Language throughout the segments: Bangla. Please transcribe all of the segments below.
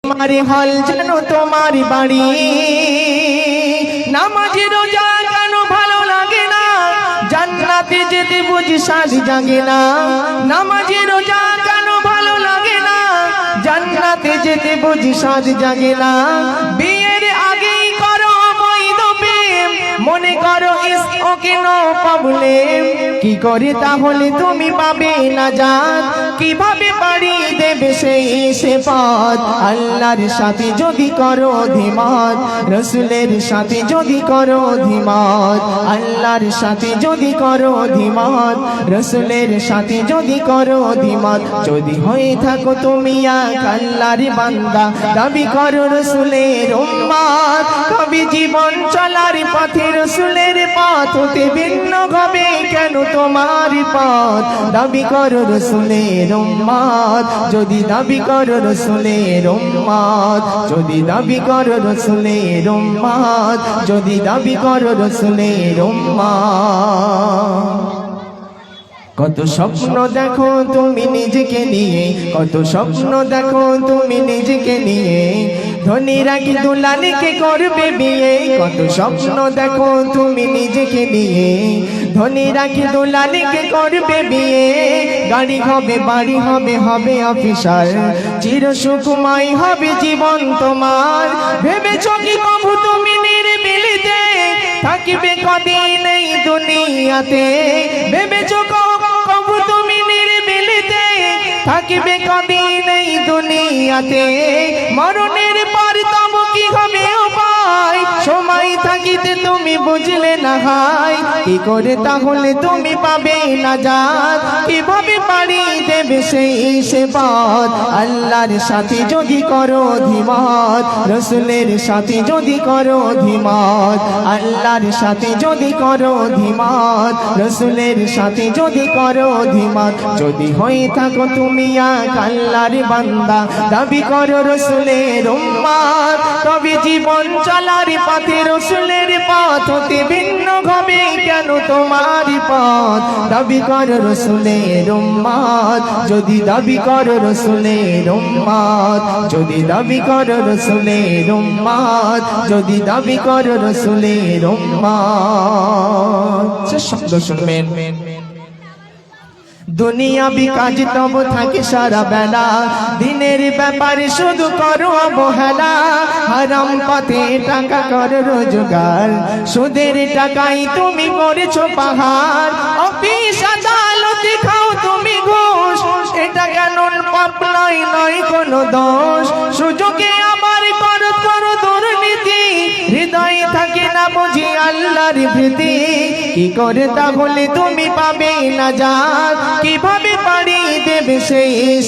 তোমারি হল যেন তোমারি বাড়ি নামাজি রোজা কেন ভালো লাগে না জান্নাতে যেতে বুঝি সাজ জাগে না নামাজি রোজা কেন ভালো লাগে না জান্নাতে যেতে বুঝি সাজ জাগে না বিয়ের আগেই করো বৈধ প্রেম মনে করো ইসকে নো প্রবলেম কি করে তাহলে তুমি পাবে না জাত কিভাবে পারি দেবে সে পথ আল্লাহর সাথে যদি করো অধিমত রাসূলের সাথে যদি করো অধিমত আল্লাহর সাথে যদি করো অধিমত রাসূলের সাথে যদি করো অধিমত যদি হয়ে থাকো তুমি এক আল্লাহর বান্দা দাবি করো রাসূলের উম্মত কবি জীবন চলার পথে রাসূলের পথ হতে ভিন্ন হবে কেন তোমার পথ দাবি করো রাসূলের উম্মত যদি দাবি করো রাসূলের উম্মত যদি দাবি করো রাসূলের উম্মত যদি দাবি করো রাসূলের উম্মত কত স্বপ্ন দেখো তুমি নিজেকে নিয়ে কত স্বপ্ন দেখো তুমি নিজেকে নিয়ে ধনীরা কি দুলালিকে করবে বিয়ে কত স্বপ্ন দেখো তুমি নিজেকে নিয়ে ধনীরা কি দুলালিকে করবে বিয়ে গাড়ি হবে বাড়ি হবে হবে অফিসার চির সুখময় হবে জীবন তোমার ভেবেছো কি কবু তুমি নিরিবিলিতে থাকিবে কদিন এই দুনিয়াতে ভেবেছো কবু তুমি নিরিবিলিতে থাকিবে কদিন এই দুনিয়াতে মরণের পর তবু কি হবে উপায় সময় থাকিতে তুমি বুঝলে না হাই কি করে তাহলে তুমি পাবে না জাত কিভাবে পারি দেবে সে পথ আল্লাহর সাথে যদি করো অধিমত রাসূলের সাথে যদি করো অধিমত আল্লাহর সাথে যদি করো অধিমত রাসূলের সাথে যদি করো অধিমত যদি হয়ে থাকো তুমি এক আল্লাহর বান্দা দাবি করো রাসূলের উম্মত তবে জীবন চলার পথে রাসূলের পথ হতে ভিন্ন হবে কেন তোমার পথ দাবি করো রাসূলের উম্মত যদি দাবি করো রাসূলের উম্মত যদি দাবি করো রাসূলের উম্মত যদি দাবি করো রাসূলের উম্মত শব্দ শুনবেন দুনিয়াবি কাজ তব থাকে সারা বেলা দিনের ব্যাপারে শুধু করো অবহেলা হারাম পথে টাকা করো রোজগার সুদের টাকায় তুমি করেছো পাহাড় অফিস আদালতে খাও তুমি ঘুষ এটা কেন পাপ নয় কোনো দোষ সুযোগে আবার করো দুর্নীতি হৃদয়ে থাকে না বুঝি আল্লাহর ভীতি কি করে তাহলে তুমি পাবে না জাত কিভাবে পারি দেবে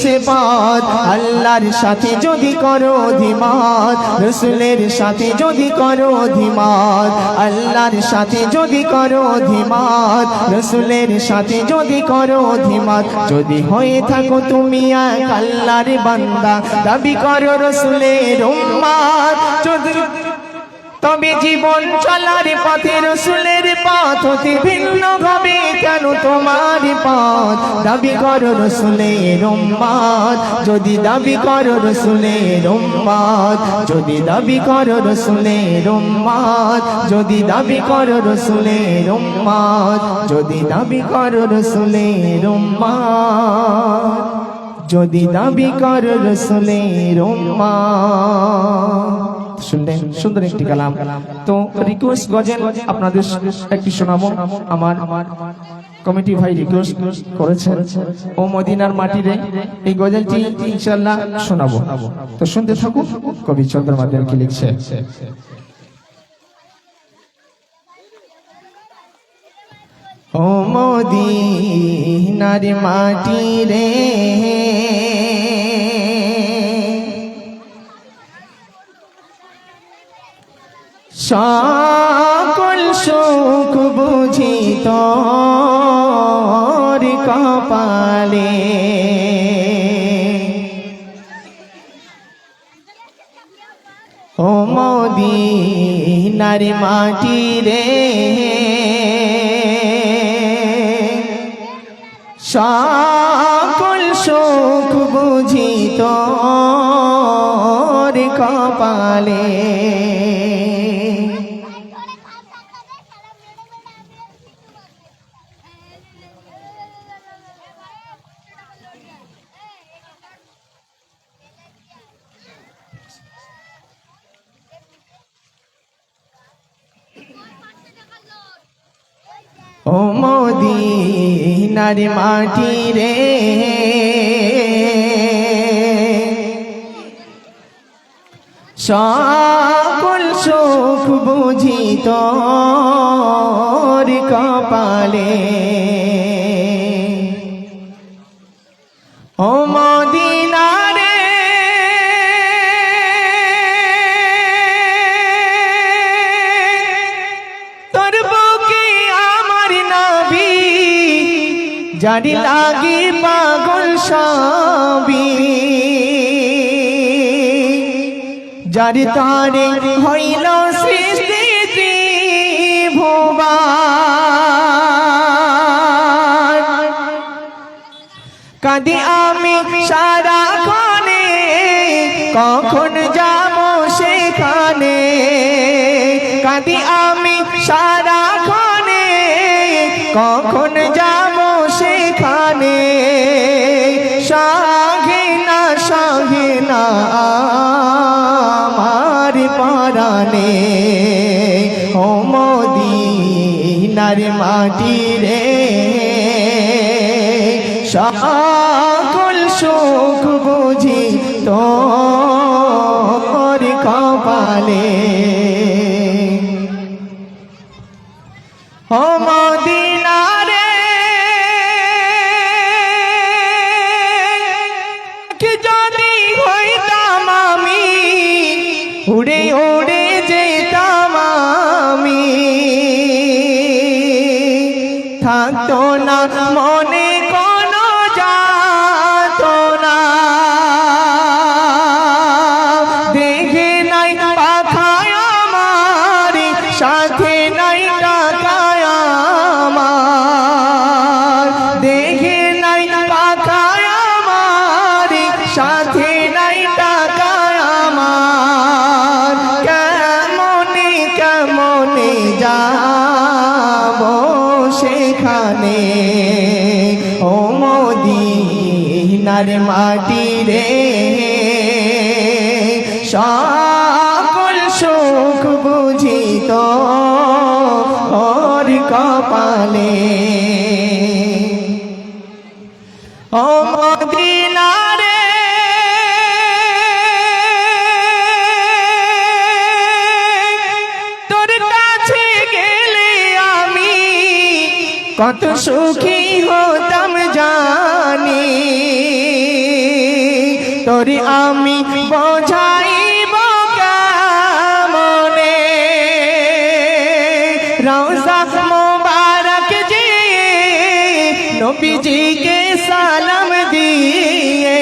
সে পথ আল্লাহর সাথে যদি করো অধিমত রাসূলের সাথে যদি করো অধিমত আল্লাহর সাথে যদি করো অধিমত রাসূলের সাথে যদি করো অধিমত যদি হয়ে থাকো তুমি এক আল্লাহর বান্দা দাবি করো রাসূলের উম্মত যদি তবে জীবন চলার পথে রাসূলের পথ হতে ভিন্ন হবে কেন তোমার পথ দাবি করো রাসূলের উম্মত যদি দাবি করো রাসূলের উম্মত যদি দাবি করো রাসূলের উম্মত যদি দাবি করো রাসূলের উম্মত যদি দাবি করো রাসূলের উম্মত যদি দাবি করো রাসূলের উম্মত শুনলেন সুন্দর একটি কালাম তো রিকোয়েস্ট গজল আপনাদের একটি শোনাবো আমার কমিটি ভাই রিকোয়েস্ট করেছেন ও মদিনার মাটিরে এই গজলটি ইনশাআল্লাহ শোনাবো তো শুনতে থাকুন কবি চন্দ্রমাধব কি লিখছে ও মদিনার মাটিরে সকল সুখ বুঝি তোর কপালে ও মদিনার মাটি রে সকল সুখ বুঝি তোর কপালে। ও মদিনার মাটি রে সকল সুখ বুঝি তোর কপালে। ও মদিনা রে তোর বুকে আমার নবী জানি লাগি পাগল সবই, যারি তারে হইল সৃষ্টি ত্রিভুবন। কাঁদি আমি সারাক্ষণে কখন যাব সেখানে, কাঁদি আমি সারাক্ষণে কখন যাব সেখানে। সহে না সহে না আমার পরাণে। ও মদিনার মাটি রে সকল সুখ বুঝি তোর কপালে। ও মদিনা রে কি যদি হইতাম আমি উড়ে উড়ে যেতাম আমি, থাকতো না মনে কোনো যাতনা। দেখে নাই পাখায় আমার সাথে নাই টাকায় আমার, দেখে নাই পাখায় আমার সাথে নাই টাকায় আমার। কেমনে কেমনে যাব সেখানে। ও মদিনার মাটি রে সকল সুখ বুঝি তোর কপালে। ও মদিনা রে তোর কাছে গেলে আমি কত সুখী হতাম জানি। তোরে আমি বোঝাইব কেমনে, রওজা মোবারক যে নবীজিকে সালাম দিয়ে,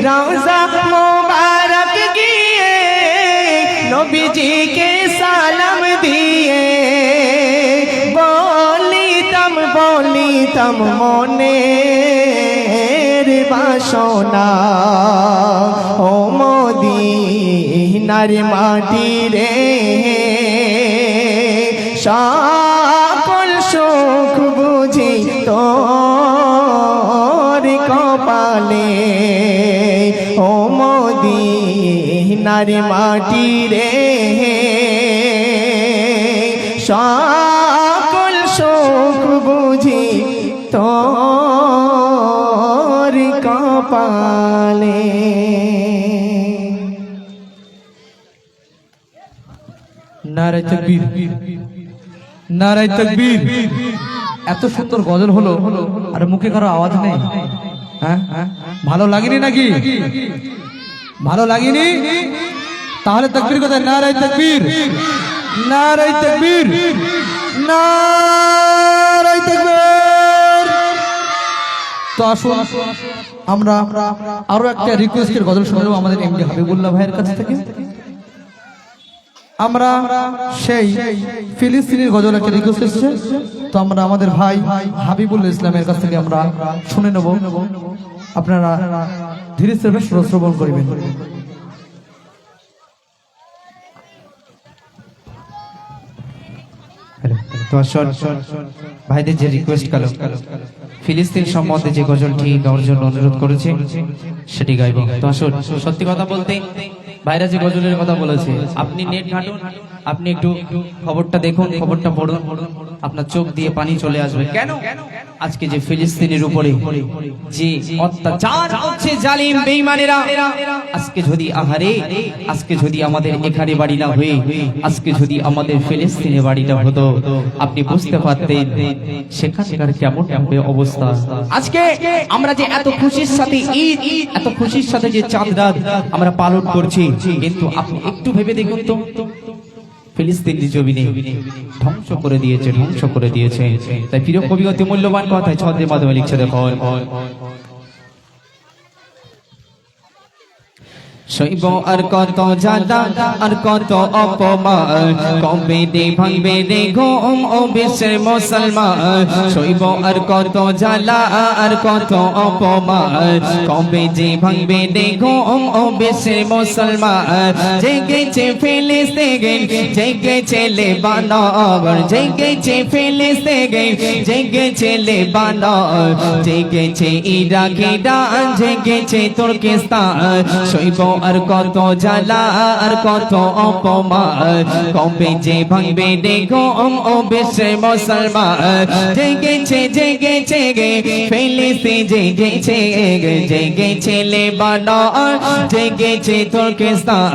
রওজা মোবারক গিয়ে নবীজিকে সালাম দিয়ে বলিতাম মনের বাসনা। ও মদিনার মাটি রে সকল সুখ বুঝি তোর কপালে। ও মদিনার মাটি রে সকল সুখ বুঝি তোর কপালে। নারায়ে তাকবীর, নারায়ে তাকবীর। এত সুন্দর গজল হলো আর মুখে কারো আওয়াজ নেই। হ্যাঁ ভালো লাগেনি নাকি? ভালো লাগেনি? তাহলে তাকবীর কোথায়? নারায়ে তাকবীর, নারায়ে তাকবীর, নারায়ে তাকবীর। তো আসুন আমরা আরো একটা রিকোয়েস্টের গজল শুনবো আমাদের এমডি হাবিবুল্লাহ ভাইয়ের কাছ থেকে। আমরা সেই ফিলিস্তিনের গজল একটা রিকোয়েস্ট এসেছে, তো আমরা আমাদের ভাই হাবিবুল ইসলামের কাছ থেকে আমরা শুনে নেব। আপনারা ধীরে ধীরে শ্রবণ করবেন। তো আসল ভাইদের যে রিকোয়েস্ট কালো ফিলিস্তিন সম্বন্ধে যে গজলটি গাওয়ার জন্য অনুরোধ করেছে সেটি গাইব। তো আসল সত্যি কথা বলতে ভাইরা যে গজলের কথা বলেছে, আপনি নেট ঘাটুন, আপনি একটু খবরটা দেখুন, খবরটা পড়ুন, আপনার চোখ দিয়ে পানি চলে আসবে। কেন? আজকে যে ফিলিস্তিনের উপরে যে অত্যাচার হচ্ছে জালিম বেঈমানেরা, আজকে যদি আজকে যদি আমাদের এখানে বাড়ি না হয়ে আজকে যদি আমাদের ফিলিস্তিনে বাড়িটা হতো, আপনি বুঝতে পারতেন সেখানকার কেমন হবে অবস্থা। আজকে আমরা যে এত খুশির সাথে ঈদ, এত খুশির সাথে যে চাঁদ রাত আমরা পালন করছি, কিন্তু আপনি একটু ভেবে দেখুন তো ফিলিস্তিনি জমিনে ধ্বংস করে দিয়েছে। তাই প্রিয় কবি অতি মূল্যবান কথায় ছন্দের মাধ্যমে লিখছে, দেখো সইব আর কত জ্বালা আর কত অপমান, কবে দে ভাঙবে রে ঘুম ও বিশ্বের মুসলমান। সইব আর কত জ্বালা আর কত অপমান, কবে যে ভাঙবে রে ঘুম ও বিশ্বের মুসলমান। জেগেছে ফিলিস্তিন, জেগেছে লেবানন, জেগেছে ফিলিস্তিন, জেগেছে লেবানন, জেগেছে ইরাক, ইরান, জেগেছে তুর্কিস্তান। সইব আর কত জ্বালা আর কত অপমান, কবে যে ভাঙবে রে ঘুম ও বিশ্বের মুসলমান। জেগেছে জেগেছে গে ফিলিস্তিন, জেগেছে জেগেছে লেবানন, জেগেছে তুর্কিস্তান।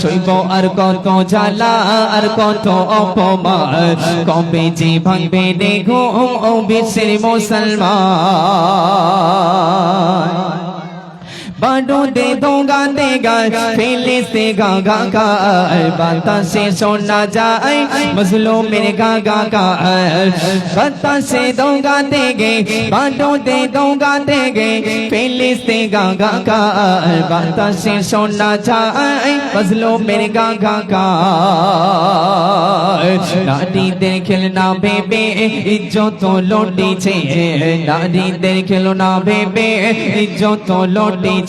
সইব আর কত জ্বালা আর কত অপমান, কবে যে ভাঙবে রে ঘুম ও বিশ্বের মুসলমান। বারুদে দোগা দেগা ফিলিস্তে গাগা গায়, বাতাসে শোনা যায় মজলুমের গাগা গায়। বাতাসে দোগা দেগে বারুদে দোগা দেগে ফিলিস্তে গাগা গায়, বাতাসে শোনা যায় মজলুমের গাগা গায়। নারীদের খেলনা ভেবে ইজ্জত লুটেছে, নারীদের খেলনা ভেবে ইজ্জত লুটেছে।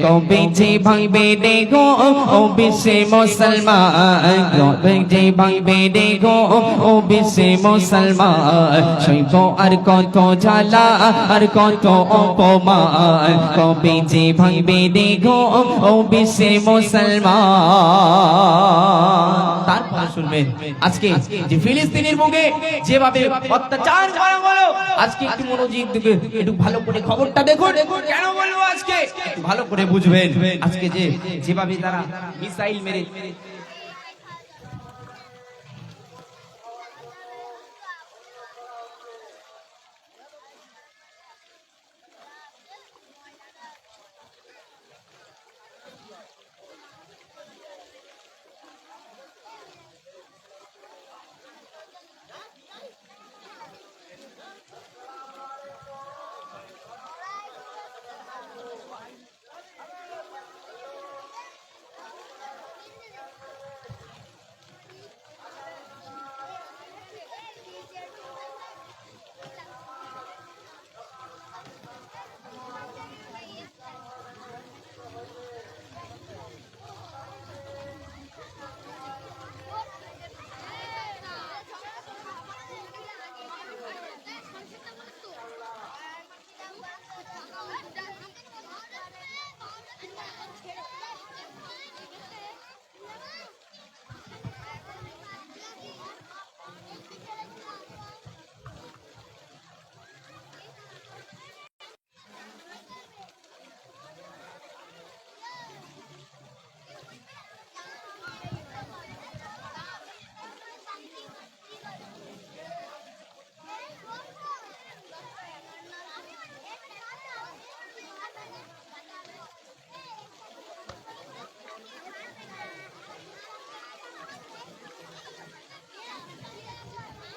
কবে যে ভাঙবে রে ঘুম ও বিশ্বের মুসলমান, কবে যে ভাঙবে রে ঘুম ও বিশ্বের মুসলমান। সইব আর কত জ্বালা আর কত অপমান, কবে যে ভাঙবে রে ঘুম ও বিশ্বের মুসলমান। তারপর শুনবেন আজকে যে ফিলিস্তিনের বুকে যেভাবে অত্যাচার করা হলো, আজকে একটু মনোযোগ দিবেন, একটু ভালো করে খবরটা দেখুন। কেন বলবো আজকে একটু ভালো করে বুঝবেন, আজকে যে যেভাবে তারা মিসাইল মেরে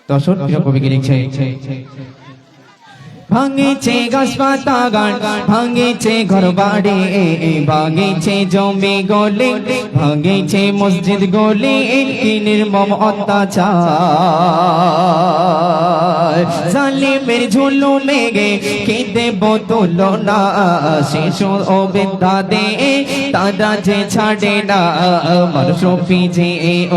দর্শক কবিকে লিখছে, ভাঙিছে গাছ পাতা গান, ভাঙিছে ঘর বাড়ি, ভাঙিছে জমি গলি, ভাঙিছে মসজিদ গলি, কি নির্মম অত্যাচার। জালিমের ঝুলুমে গে কি দেব তুলনা শিশু ও বিদ্যা দে তারা যে ছাড়ে না আমার সফি যে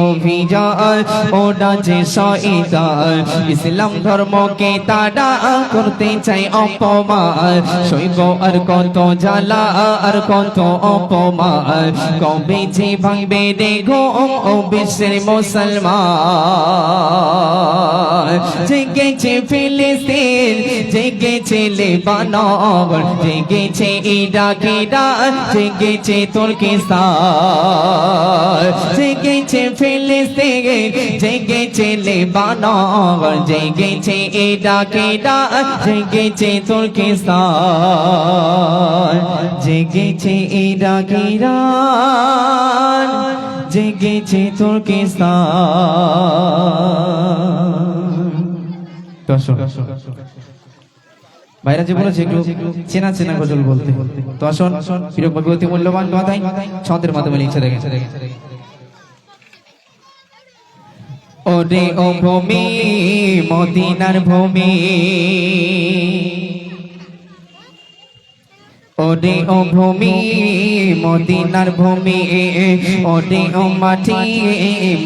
অভিযান ওরা যে শয়তান ইসলাম ধর্মকে তারা করতে চাই অপমান সইব আর কত জ্বালা আর কত অপমান কবে যে ভাঙবে রে ঘুম ও বিশ্বের মুসলমান জেগেছে ফিলিস্তিন জেগেছে লেবানন জেগেছে ইরাক ইরান জেগেছে তুর্কিস্তান জেগেছে ফিলিস্তিন জেগেছে লেবানন জেগেছে ইরাক ইরান জেগেছে তুর্কিস্তান জেগেছে ইরাক ইরান জেগেছে তুর্কিস্তান। ভাইরা যে বলেছে একটু চেনা চেনা গজল বলতে, তো আসুন প্রিয় ভগবতী মূল্যবান কথাই ছন্দের মাধ্যমে লিখছে দেখেন। ওরে ও ভূমি মদিনার ভূমি, ওরে ও ভূমি মদিনার ভূমি, ওরে ও মাটি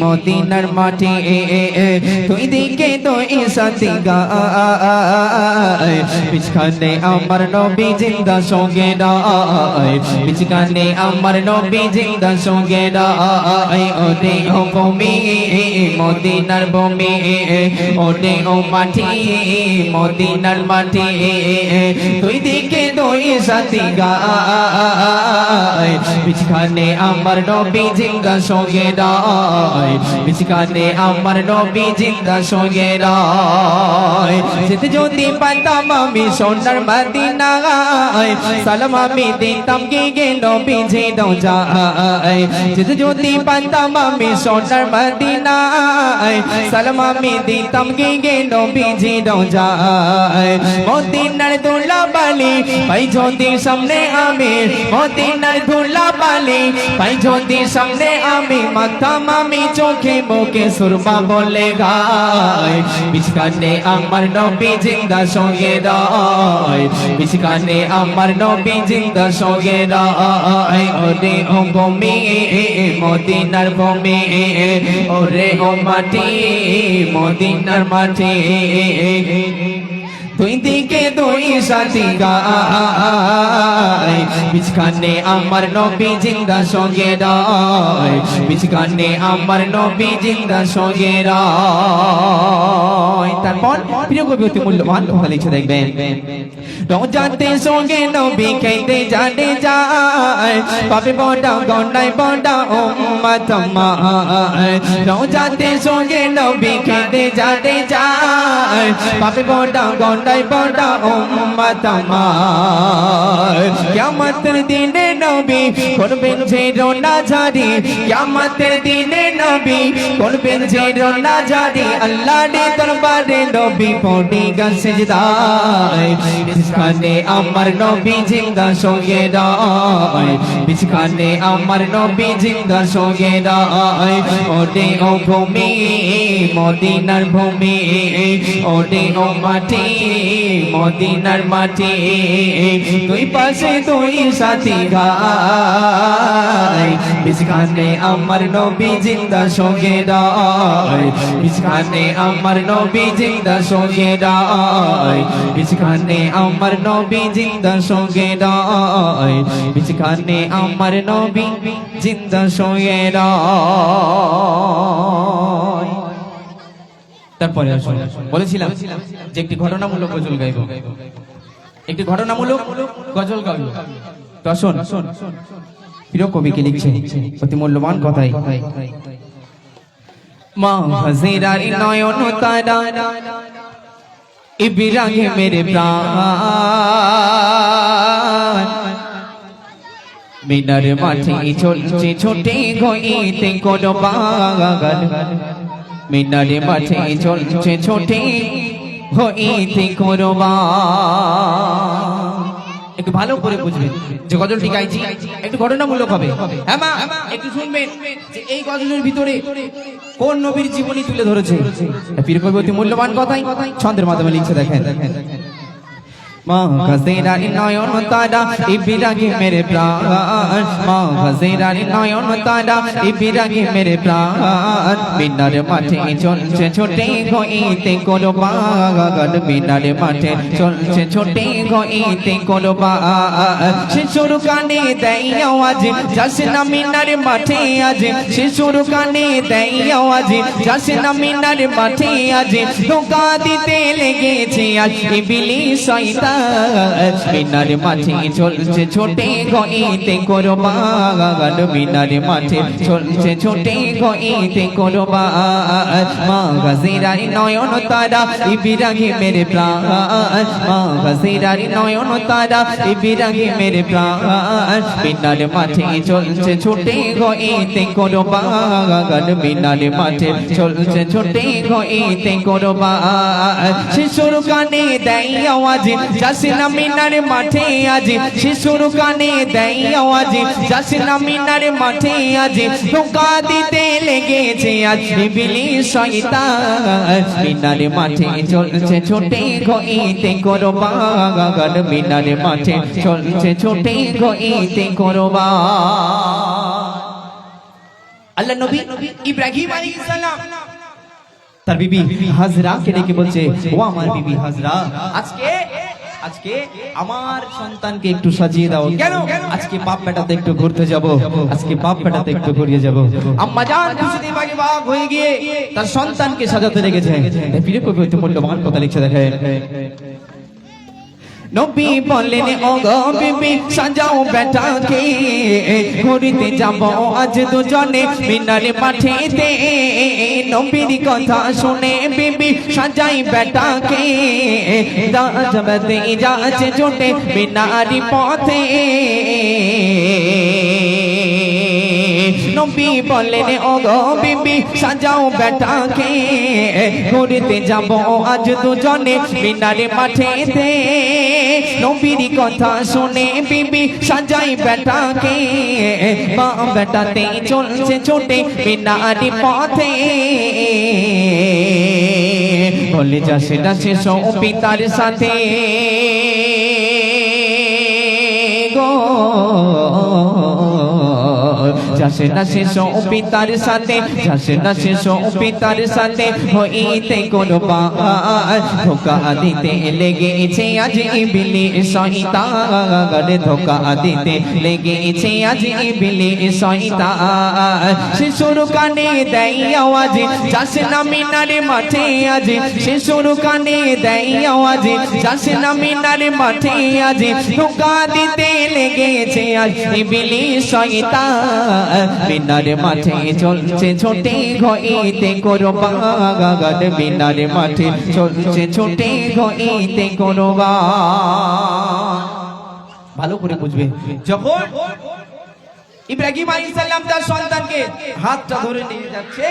মদিনার মাটি, তুই দিকে তুই সাথী গায় পিছখানে আমার নবী জিন্দা সঙ্গে রায়, পিছখানে আমার নবী জিন্দা সঙ্গে রায়। ওরে ও ভূমি মদিনার ভূমি, ওরে ও মাটি মদিনার মাটি, তুই দিকে তুই সাথী গায় পিছখানে আমার নবী জিন্দা সঙ্গে রায়, পিছখানে আমার নবী জিন্দা সঙ্গে রায়। যেতে যদি পাইতাম আমি সোনার মদিনায়, সালাম আমি দিতাম গে নবী জি রোজায়। যেতে যদি পাইতাম আমি সোনার মদিনায়, সালাম আমি দিতাম গে নবী জি রোজায়। মদিনার দোলা বালি পাই যদি সামনে আমি, মদিনার ধুলা বালি পাই যদি সামনে আমি, মাথাম আমি চোখে মুখে সুরমা বলে গায় পিছখানে আমার নবী জিন্দা সঙ্গে রায়, পিছখানে আমার নবী জিন্দা সঙ্গে রায়। ওরে ও ভূমি মদিনার ভূমি, ওরে ও মাটি মদিনার মাটি, তুই দিকে তুই সাথী গায় পিছখানে আমার নবী জিন্দা সঙ্গে রায়, পিছখানে আমার নবী জিন্দা সঙ্গে রায়। তারপর প্রিয় কবিয়তী মূল্যবান কথা লিখে দেখবেন। রোজাতে সঙ্গে নবী খাইতে জানে যায়, পাবে বড়া গন্ডায় বড়া উম্মত মায়। রোজাতে সঙ্গে নবী খাইতে জানে যায়, পাবে বড়া গন্ডায় বড়া উম্মত মায়। কিয়ামতের দিনে নবী করবেন যে রোনা জারি, কিয়ামতের দিনে নবী করবেন যে রোনা জারি, আল্লাহর দরবারে নবী পড়িগা সিজদায় পিছখানে আমার নবী জিন্দা সঙ্গে রায়, পিছখানে আমার নবী জিন্দা সঙ্গে রায়। ওরে ও ভূমি মদিনার ভূমি, ওরে ও মাটি মদিনার মাটি, তুই পাশে তুই সাথী গায় পিছখানে আমার নবী জিন্দা সঙ্গে রায়, পিছখানে আমার নবী জিন্দা সঙ্গে রায়, পিছখানে আমার নবী জিন্দা সঙ্গে রায়, পিছখানে আমার নবী জিন্দা সঙ্গে রায়। তারপরে বলেছিলাম যে একটি ঘটনামূলক গজল গাইব, একটি ঘটনামূলক গজল গাইব। তো শোন প্রিয় কবিকে লিখছে অতি মূল্যবান কথাই। মা হাজিরার নয়ন তারা ইব্রাহিমের প্রাণ, মিনার মাঠে চলছে ছোটে ঘইতে কোন বাগান, মিনারে মাঠে চলছে ছোটে হইতে কোরবান। একটু ভালো করে বুঝবেন যে গজলটি গাইছি একটু ঘটনামূলক হবে। হ্যাঁ মা একটু শুনবেন যে এই গজলের ভিতরে কোন নবীর জীবনী তুলে ধরেছে। পীর কবি অতি মূল্যবান কথাই ছন্দের মাধ্যমে লিখছে দেখেন। মা গাজেরার নয়ন তারা ইব্রাহিমের প্রাণ মা গাজেরার নয়ন তারা ইব্রাহিমের প্রাণ বিনার মাঠে চলছে ছোটে গইতে কোরবান বিনার মাঠে চলছে ছোটে গইতে কোরবান শিশুর কানে দেয় আওয়াজ যাস না মিনার মাঠে আজ শিশুর কানে দেয় আওয়াজ যাস না মিনার মাঠে আজ ধোঁকা দিতে লেগেছে আজ ইবলিস শয়তান মিনার মাঠে চলছে ছোটে গইতে কোরবান মিনার মাঠে চলছে ছোটে গইতে কোরবান মা গাজেরার নয়ন তারা ইব্রাহিমের প্রাণ মা গাজেরার নয়ন তারা ইব্রাহিমের প্রাণ মিনার মাঠে চলছে ছোটে গইতে কোরবান মিনার মাঠে চলছে ছোটে গইতে কোরবান শিশুর কানে দেয় আওয়াজ যাস না মিনার মাঠে আজ শিশুর কানে দেয় আওয়াজ যাস না মিনার মাঠে আজ ধোঁকা দিতে লেগেছে আজ ইবলিস শয়তান মিনার মাঠে চলছে ছোটে গইতে কোরবান মিনার মাঠে চলছে ছোটে গইতে কোরবান আল্লাহ নবী ইব্রাহিম আলাইহিস সালাম তার বিবি হাজরাকে ডেকে বলছে ও আমার বিবি হাজরা আজকে আমার সন্তানকে একটু সাজিয়ে দাও কেন আজকে বাপ বেটাতে একটু ঘুরতে যাব আজকে বাপ বেটাতে একটু ঘুরিয়ে যাব আম্মা জান কিছুদিন আগে বাপ হয়ে গিয়ে তার সন্তানকে সাজাতে লেগেছে ফিরে কবি হইতে মূল্যবান কথা লিখছে দেখে নবী বললেন ও গো বিবি সাজাও বেটাকে ঘুরিতে যাব আজ দুজনে মিনার মাঠেতে নবীর কথা শুনে বিবি সাজাই বেটাকে যাবে যাচ্ছে জোটে মিনারি পথে নবী বললেন ও গো বিবি সাজাও বেটাকে ঘুরিতে যাব আজ দুজনে মিনার মাঠেতে নবীর কথা শুনে বিবি সাজাই বেটাকে মা বেটাতে চলছে ছোটে মিনারি পথে বলে যাসে যাসে সৌ পিতার সাথে গো যাসে না শেষ পিতার সাথে যাসে না শেষ পিতার সাথে হইতে কোরবান ধোকা দিতে লেগেছে আজ ইবলিস শয়তান ধোকা দিতে লেগেছে আজ ইবলিস শয়তান শিশুর কানে দেয় আওয়াজ যাসে না মিনার মাঠে আজ শিশুর কানে দেয় আওয়াজ যাসে না মিনার মাঠে আজ ধোকা দিতে লেগেছে আজ ইবলিস শয়তান মিনার মাঠে চলছে ছোটে গইতে কোরবান মিনার মাঠে চলছে ছোটে গইতে কোরবান ভালো করে বুঝবে যখন ইব্রাহিম আলাইহিস সালাম তার সন্তানকে হাতটা ধরে নিয়ে যাচ্ছে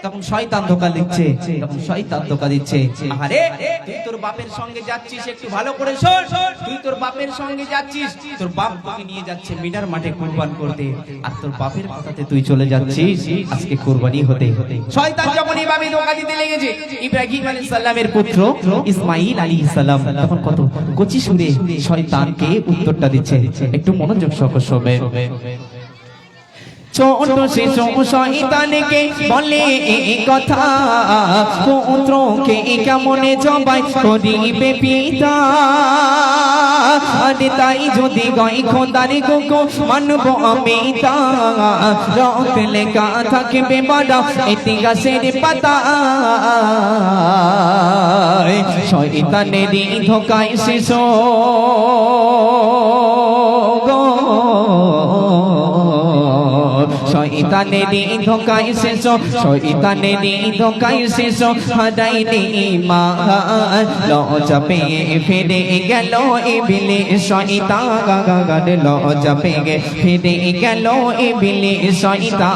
তখন শয়তান ধোঁকা দিচ্ছে তখন শয়তান ধোঁকা দিচ্ছে আরে তুই তোর বাপের সঙ্গে যাচ্ছিস একটু ভালো করে শোন তুই তোর বাপের সঙ্গে যাচ্ছিস তোর বাপ তোকে নিয়ে যাচ্ছে মিনার মাঠে কুরবান করতে আর তোর বাপের কথাতে তুই চলে যাচ্ছিস আজকে কুরবানি হতে শয়তান যখন এইভাবে ধোঁকা দিতে লেগেছে ইব্রাহিম আলাইহিস সালামের পুত্র ইসমাঈল আলাইহিস সালাম তখন কত কচি সুরে শয়তানকে উত্তরটা দিচ্ছে একটু মনোযোগ সহকারে শুনবে ছোট শিশু শয়তানকে বলে এই কথা পুত্রকে কেমনে জবাই করিবে পিতা আরে তাই যদি গাই খোদার গোগো মানব আমি তা রক্ত লেখা থাকবে বাড়া ইতিহাসের পাতা শয়তানেরই ধোঁকায় শিশু শয়তানেরই ধোঁকায় শেষ শয়তানেরই ধোঁকায় শেষ হারাইনি মা লজ্জা পেয়ে ফিরে গেল ইবলিস শয়তান লজ্জা পেয়ে ফিরে গেল ইবলিস শয়তান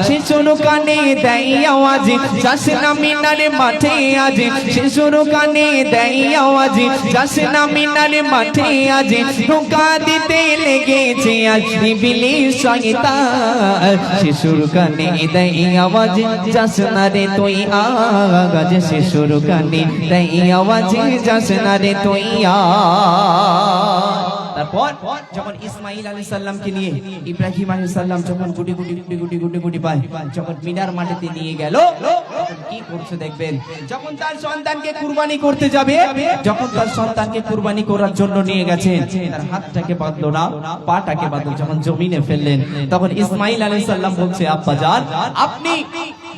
শিশুর কানে দেয় আওয়াজ যাস না মিনার মাঠে আজ শিশুর কানে দেয় আওয়াজ যাস না মিনার মাঠে আজ ধোঁকা দিতে লেগেছে আজ ইবলিস শয়তান শিশুর কানে দেয় আওয়াজ যাস না রে তুই আগাজ শিশুর কানে দেয় আওয়াজ যাস না রে তুই তারপর যখন ইসমাইল আলাইহিস সালামকে নিয়ে ইব্রাহিম আলাইহিস সালাম যখন গুটি পায় যখন মিনার মাটিতে নিয়ে গেল তখন কি করছে দেখবেন যখন তার সন্তানকে কুরবানি করতে যাবে যখন তার সন্তানকে কুরবানি করার জন্য নিয়ে গেছেন তার হাতটাকে বাঁধলো না পাটাকে বাঁধলো যখন জমিনে ফেললেন তখন ইসমাইল আলাইহিস সালাম বলছে আব্বা জান আপনি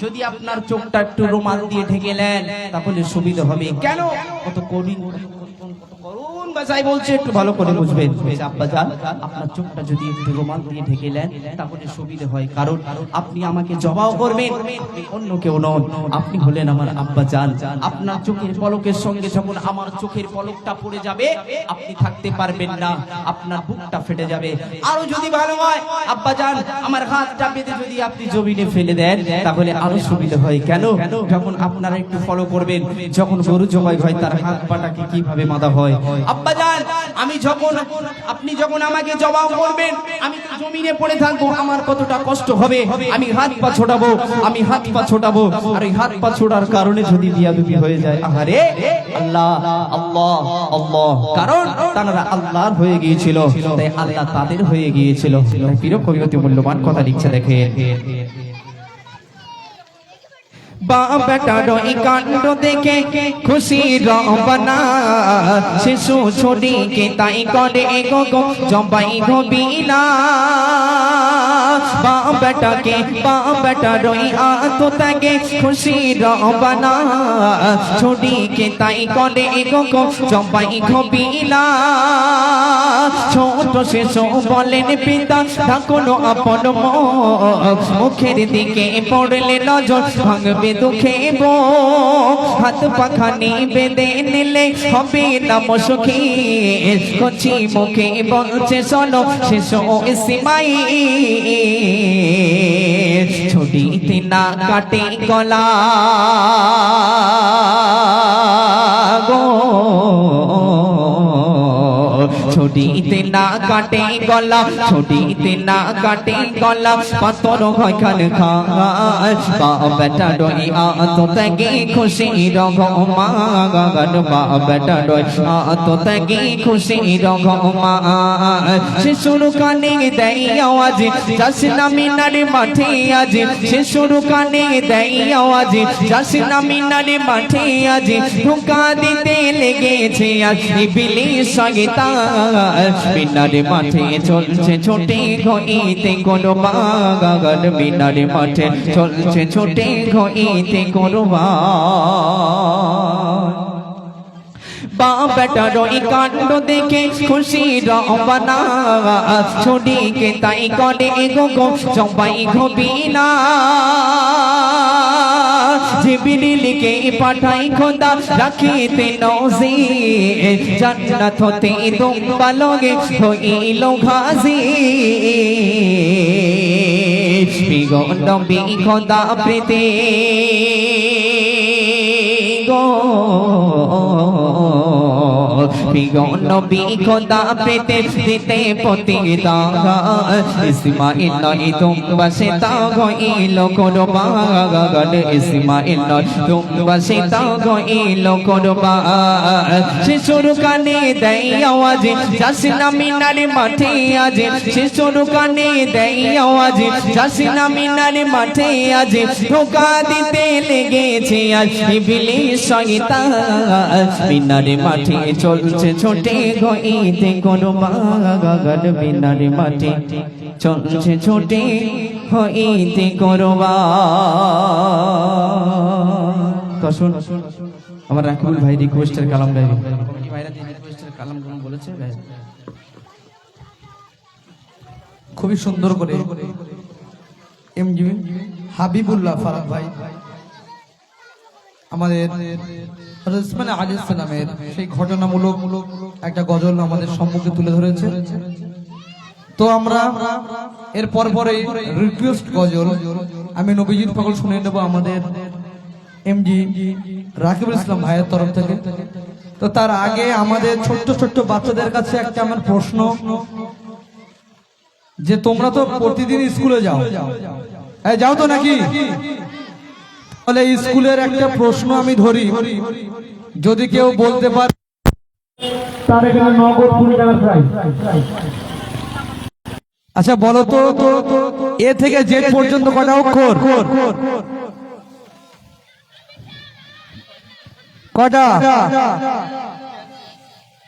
যদি আপনার চোখটা একটু রুমাল দিয়ে ঢেকে নেন তাহলে সুবিধা হবে কেন কত করুণ ভাষায় বলছে একটু ভালো করে বুঝবেন আব্বা জান আপনার চোখটা যদি একটু রুমাল দিয়ে ঢেকে নেন তাহলে সুবিধা হয় কারণ আপনি আমাকে জবাও করবেন অন্য কেউ নন আপনি হলেন আমার আব্বা জান আপনার চোখের পলকের সঙ্গে যখন আমার চোখের পলকটা পড়ে যাবে আপনি থাকতে পারবেন না আপনার বুকটা ফেটে যাবে আরো যদি ভালো হয় আব্বা জান আমার হাতটা বেঁধে যদি আপনি জমিনে ফেলে দেন তাহলে আরো সুবিধা হয় কেন যখন আপনারা একটু ফলো করবেন যখন গরু জবাই হয় তার হাত পাটাকে কিভাবে বাঁধা হয় আব্বা জান আমি যখন আপনি যখন আমাকে জবাব করবেন আমি জমিনে পড়ে থাকবো আমার কতটা কষ্ট হবে আমি হাত পা ছোটাবো আর এই হাত পা ছোটার কারণে যদি বিয়াদবি হয়ে যায় আহারে আল্লাহ আল্লাহ আল্লাহ কারণ তারা আল্লাহর হয়ে গিয়েছিল তাই আল্লাহ তাদের হয়ে গিয়েছিল প্রিয় কবিয়তি মূল্যবান কথা লিখছে দেখেন বেটার এই কাণ্ড দেখে খুশি রবানা শিশু ছোটিকে তাই করে গো জবাই গবিনা বেটার এই আত্মত্যাগে খুশি রবানা ছোটিকে তাই করে গো জবাই গবিনা ছোট শিশু বলেন পিতা কোনো আপন মুখের দিকে পড়লে নজর ভাঙবে দুঃখে হাত পাখানি বেঁধে নিলে হবে না মুশকি কচি মুখে বলছে শোনো শিশু ইসমাইল ছুটিতে না কাটে গলা গো ছুটিতে না কাটে গলা ছুটিতে না কাটে গলা পাথর হয় খান খায় বেটা ডই আত ত্যাগে খুশি রঘমা গগন বেটা ডই আত ত্যাগে খুশি রঘমা শিশুর কানে দেয় আওয়াজ যাস না মিনারে মাঠে আজ শিশুর কানে দেয় আওয়াজ যাস না মিনারে মাঠে আজ ধোঁকা দিতে লেগেছে আজ ইবলিস শয়তান মিনারে মাঠে চলছে ছোটে ঘইতে কোনো বাগান মিনারে মাঠে চলছে ছোটে ঘইতে কোনো বেটার এই কাণ্ড দেখে খুশি রবানা ছোটিকে তাই করে গো জবাই গবিনা জিবরিলকে পাঠাই খোদা রাখিতে নজির জান্নাত হতে দুম্বা লগে হইল ঘাজি বিগণ্ডবি খোদা প্রীতি গো বিগণ্ডবি খোদা প্রীতি দিতে পতি দাগা ইসমাইল নয় দুম্বা সে হইল কোরবা গগন ইসমাইল নয় দুম্বা সে হইল কোরবা শিশুর কানে দেয় আওয়াজ যাস না মিনারে মাঠে আজ শিশুর কানে দেয় আওয়াজ যাস না মিনারে মাঠে আজ ধোঁকা দিতে লেগেছে আজ ইবলিস শয়তান মিনারে মাঠে চলছে ছোটে ঘইতে কোরবা গগন মিনারে মাঠে চলছে ছোটে হইতে কোরবা শুন আমার রাকিবুল ভাই রিকোয়েস্টের কালাম গাইবে ভাইরা রিকোয়েস্টের কালাম গুলো বলেছে খুবই সুন্দর করে এমজি হাবিবুল্লাহ ফারাক ভাই আমাদের হযরত ইসমাইল আলাইহিস সালামের সেই ঘটনামূলক একটা গজল আমাদের সম্মুখে তুলে ধরেছে। তো আমরা এর পরে রিকোয়েস্ট গজল আমি নবীজির পাগল শুনে নেব আমাদের এমজি রাকিবুল ইসলাম ভাইয়ের তরফ থেকে। তো তার আগে আমাদের ছোট্ট ছোট্ট বাচ্চাদের কাছে একটা আমার প্রশ্ন, যে তোমরা তো প্রতিদিন স্কুলে যাও, এই যাও তো নাকি? তাহলে স্কুলের একটা প্রশ্ন আমি ধরি, যদি কেউ বলতে পারে তার এখানে নগদ 20 টাকা প্রাইস। আচ্ছা বলো তো, এ থেকে জেড পর্যন্ত কটা অক্ষর? কটা?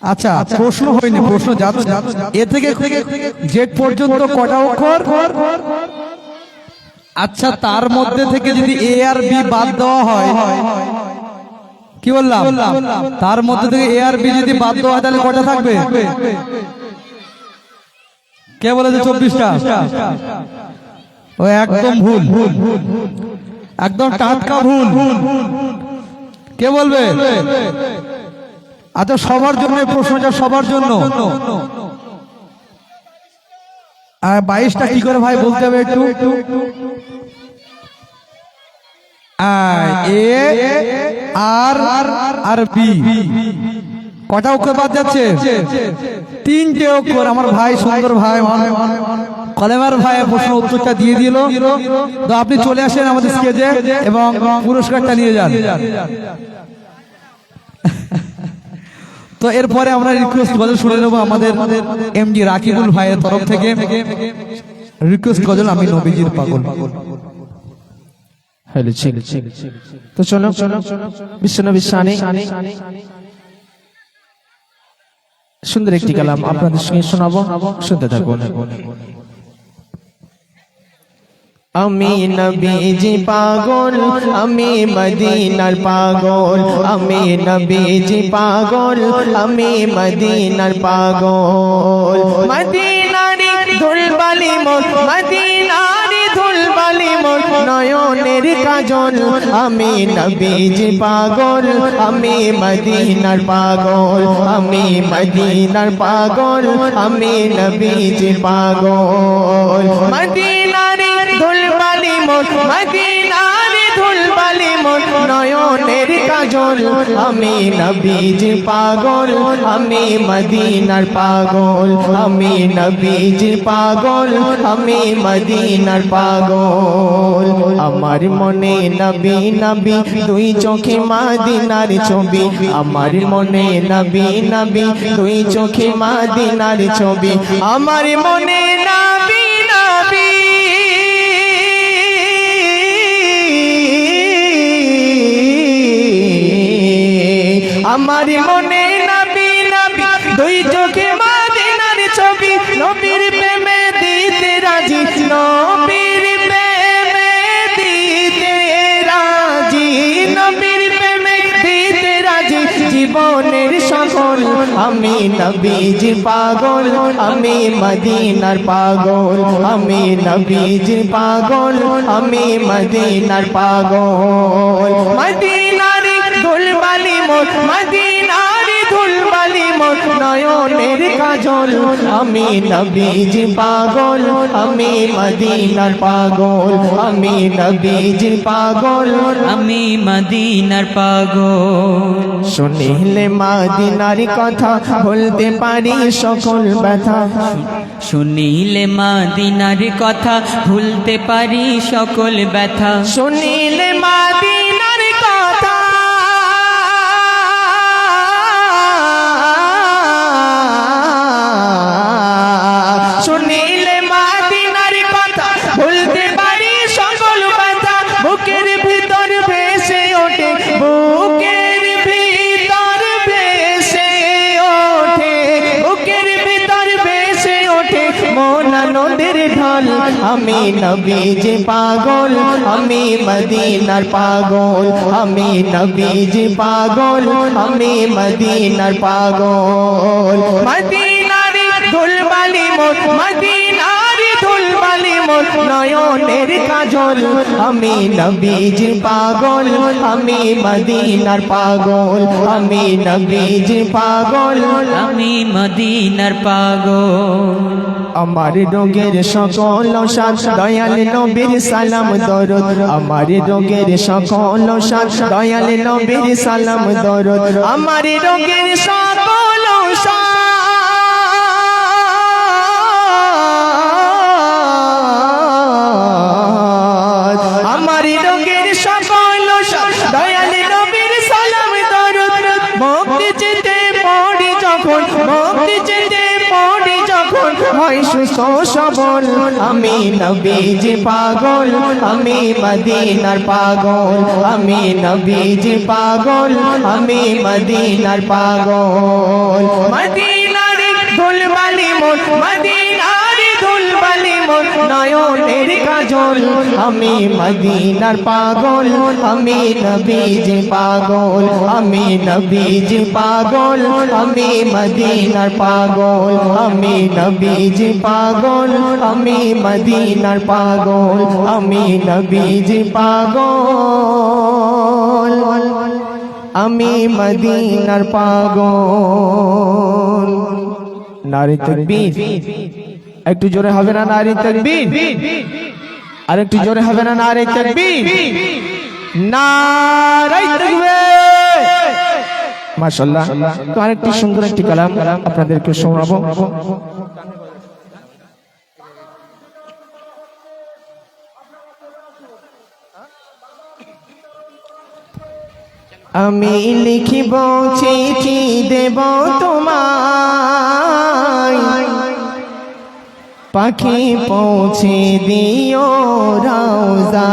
আচ্ছা প্রশ্ন হয়নি, প্রশ্ন যাচ্ছে। এ থেকে জেড পর্যন্ত কটা অক্ষর? আচ্ছা তার মধ্যে থেকে যদি এ আর বি বাদ দেওয়া হয়, কি বললাম? তার মধ্যে থেকে এ আর বি যদি বাদ দেওয়া হয় তাহলে কটা থাকবে? কে বলেছে 24টা? ও একদম ভুল, একদম টাটকা ভুল। কে বলবে? আচ্ছা সবার জন্য এই প্রশ্নটা, সবার জন্য। 22টা কি করে ভাই বলতে হবে একটু? এ আর বি কটা অক্ষর বাদ যাচ্ছে? 3টে অক্ষর। আমার ভাই সুন্দর ভাই কলেমার ভাই প্রশ্ন উত্তরটা দিয়ে দিল। তো আপনি চলে আসেন আমাদের স্টেজে এবং পুরস্কারটা নিয়ে যান। তো এরপরে আমরা রিকোয়েস্ট গজল শুনে নেবো আমাদের এমডি রাকিবুল ভাইয়ের তরফ থেকে। রিকোয়েস্ট গজল আমি নবীজির পাগল। হ্যালো ঠিক। তো চলো বিশ্বনবী শানে সুন্দর একটি কালাম আপনাদের সঙ্গে শোনাবো, শুনতে থাকুন। আমি নবীজি পাগল, আমি মদিনার পাগল, আমি নবীজি পাগল, আমি মদিনার পাগল। মদিনারি ধুলবালি মোর, মদিনারি ধুলবালি মোর নয়নের কাজল। আমি নবীজি পাগল, আমি মদিনার পাগল, আমি মদিনার পাগল, আমি নবীজি পাগল। মদিনারি ধুলবালি মোর, মদিনারি ধুলবালি মোর নয়নের কাজল। আমি নবীজি পাগল, আমি মদিনার পাগল, আমি নবীজি পাগল, আমি মদিনার পাগল। আমার মনে নবী নবী দুই চোখে মদিনার ছবি, আমার মনে নবী নবী দুই চোখে মদিনার ছবি, আমার মনে নবী নবী আমার মনে নবী নবী দুই চোখে মদিনার ছবি। নবীর প্রেমে দিতে রাজি, নবীর প্রেমে দিতে রাজি, নবীর প্রেমে দিতে রাজি জীবনের সকল। আমি নবীজি পাগল, আমি মদিনার পাগল, আমি নবীজি পাগল, আমি মদিনার পাগল। মদিনারি ধুলবালি মোর, মদিনারি ধুলবালি মোর নয়নের কাজল। আমি নবীজি পাগল, আমি মদিনার পাগল, আমি নবীজি পাগল, আমি মদিনার পাগল। শুনিলে মদিনার কথা বলতে পারি সকল ব্যথা, শুনিলে মদিনার কথা ভুলতে পারি সকল ব্যথা। শুনিলে মদিনার কথা শুনিলে মদিনার কথা ভুলতে পারি সকল ব্যথা। বুকের ভিতর ভেসে ওঠে, বুকের ভিতর ভেসে ওঠে, বুকের ভিতর ভেসে ওঠে মন আনন্দের ঢল। আমি নবীজি পাগল, আমি মদিনার পাগল, আমি নবীজি পাগল, আমি মদিনার পাগল। মদিনারি ধুলবালি মোর, মদিনারি ধুলবালি মোর নয়নের কাজল। আমি নবীজি পাগল, আমি মদিনার পাগল, আমি নবীজি পাগল, আমি মদিনার পাগল। আমার রোগের সকল ঔষধ দয়াল নবীর সালাম দরুদ, আমার রোগের সকল ঔষধ দয়াল নবীর সালাম দরুদ, আমার রোগের সকল ঔষধ হয় সুস্থ সবল আমি নবীজি পাগল আমি মদিনার পাগল আমি নবীজি পাগল আমি মদিনার পাগল মদিনার ধুলবালি মোর মদিনার ধুলবালি মোর নয়নের কাজল আমি মদিনার পাগল আমি নবীজি পাগল আমি নবীজি পাগল আমি মদিনার পাগল আমি নবীজি পাগল আমি মদিনার পাগল আমি নবীজি পাগল আমি মদিনার পাগল নারে তাকবীর একটু জোরে হবে না নারে তাকবীর আর একটু জোরে হবে না নারে তাকবীর নারে তাকবীর মাশাআল্লাহ তো আরেকটি সুন্দর একটি কালাম আপনাদেরকে শোনাবো আমি লিখিব চিঠি দেব তোমায় পাখি পৌঁছে দিও রওজায়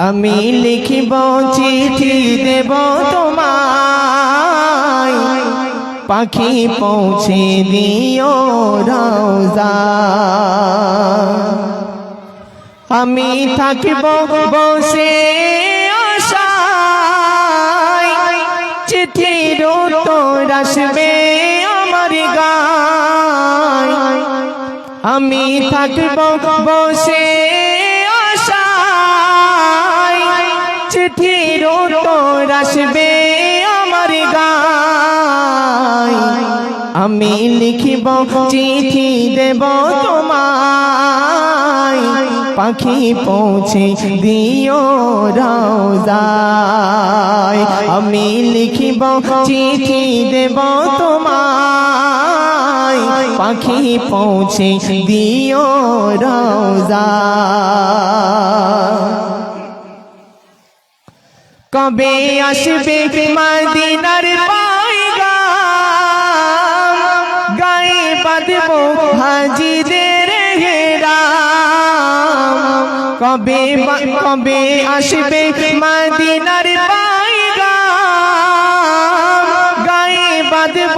আমি লিখিব চিঠি দেব তোমায় পাখি পৌঁছে দিও রওজায় আমি থাকিব বসে আশায় চিঠির উত্তর আসবে আমার গায় আমি থাকিব বসে আশায় চিঠির উত্তর আসবে আমার গায় আমি লিখিব চিঠি দেব তোমায় পাখি পৌঁছে দিও রওজায় আমি লিখিব চিঠি দেব তোমায় পাখি পৌঁছে দিও রওজায় কবে আসবে মদিনার পায়গাম গায়ে বাঁধব হাজিদের হেরাম কবে কবে আসবে মদিনার পায়গাম গায়ে বাঁধব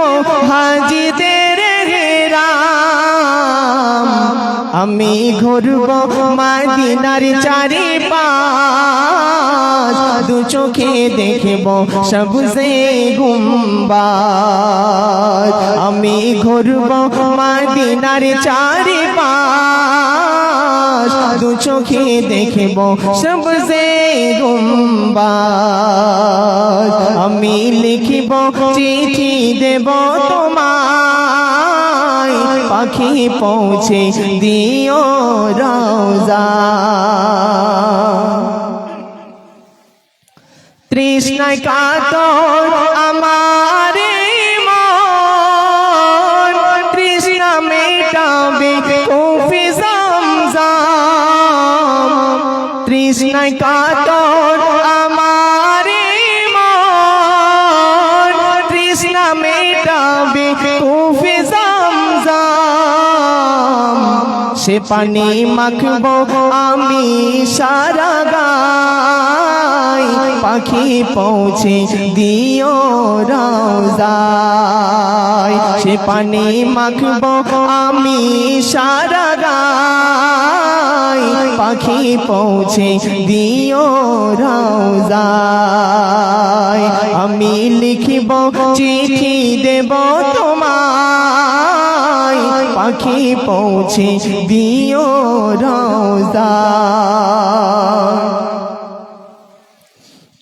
হাজিদের হেরাম আমি ঘুরব মদিনার চারিপাশ দু চোখে দেখব সবুজে গুম্বাদ আমি ঘুরব মদিনার চারিপাশ দু চোখে দেখব সবুজে গুম্বাদ আমি লিখিব চিঠি দেব তোমায় পাখি পৌঁছে দিও রওজায় তৃষ্ণায় কাতর আমার মন তৃষ্ণা মেটাবে কূফে zamzam তৃষ্ণায় কাতর আমার মন তৃষ্ণা মেটাবে কূফে zamzam সে পানি মাখবো আমি সারা গায় পাখি পৌঁছে দিও রওজায় সে পানি মাখবো আমি সারা গায় পাখি পৌঁছে দিও রওজায় আমি লিখিব চিঠি দেব তোমায় পাখি পৌঁছে দিও রওজায়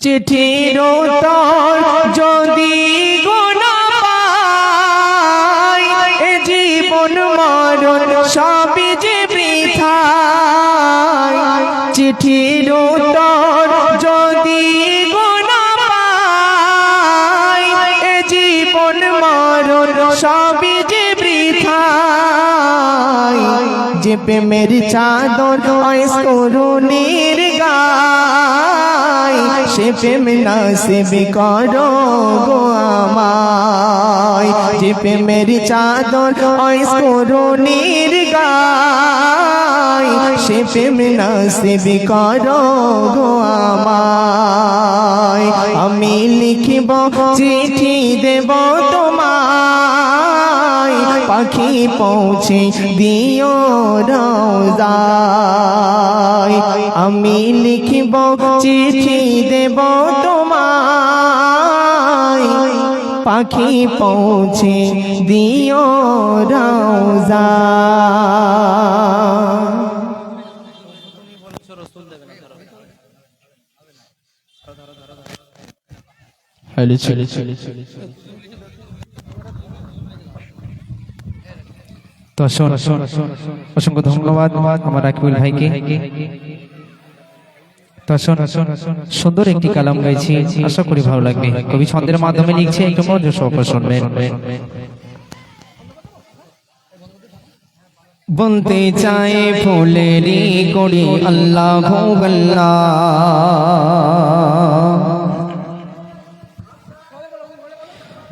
চিঠির উত্তর যদি গোনা পাই এ জীবন মরণ সবই যে বৃথায় চিঠির উত্তর যদি গোনা পাই এ জীবন মরণ সবই যে বৃথায় যে প্রেমের চাদর তরুণীর গায় সে প্রেম নসিব করো গো আমায় যে প্রেমের চাদর ওই করুণীর গায় সে প্রেম নসিব করো গো আমায় আমি লিখিব চিঠি দেব তোমায় পাখি পৌঁছে দিও রওজায় আমি লিখিব চিঠি দেব তোমায় পাখি পৌঁছে দিও রওজায় তো অসংখ্য ধন্যবাদ আমার রাকিবুল ভাইকে। তো সুন্দর একটি কালাম গাইছি, আশা করি ভালো লাগবে। কবি ছন্দের মাধ্যমে লিখছে, একটু মনোযোগ সহকারে শুনবেন। বলতে চায় ফুলেরি করি আল্লাহ আল্লাহ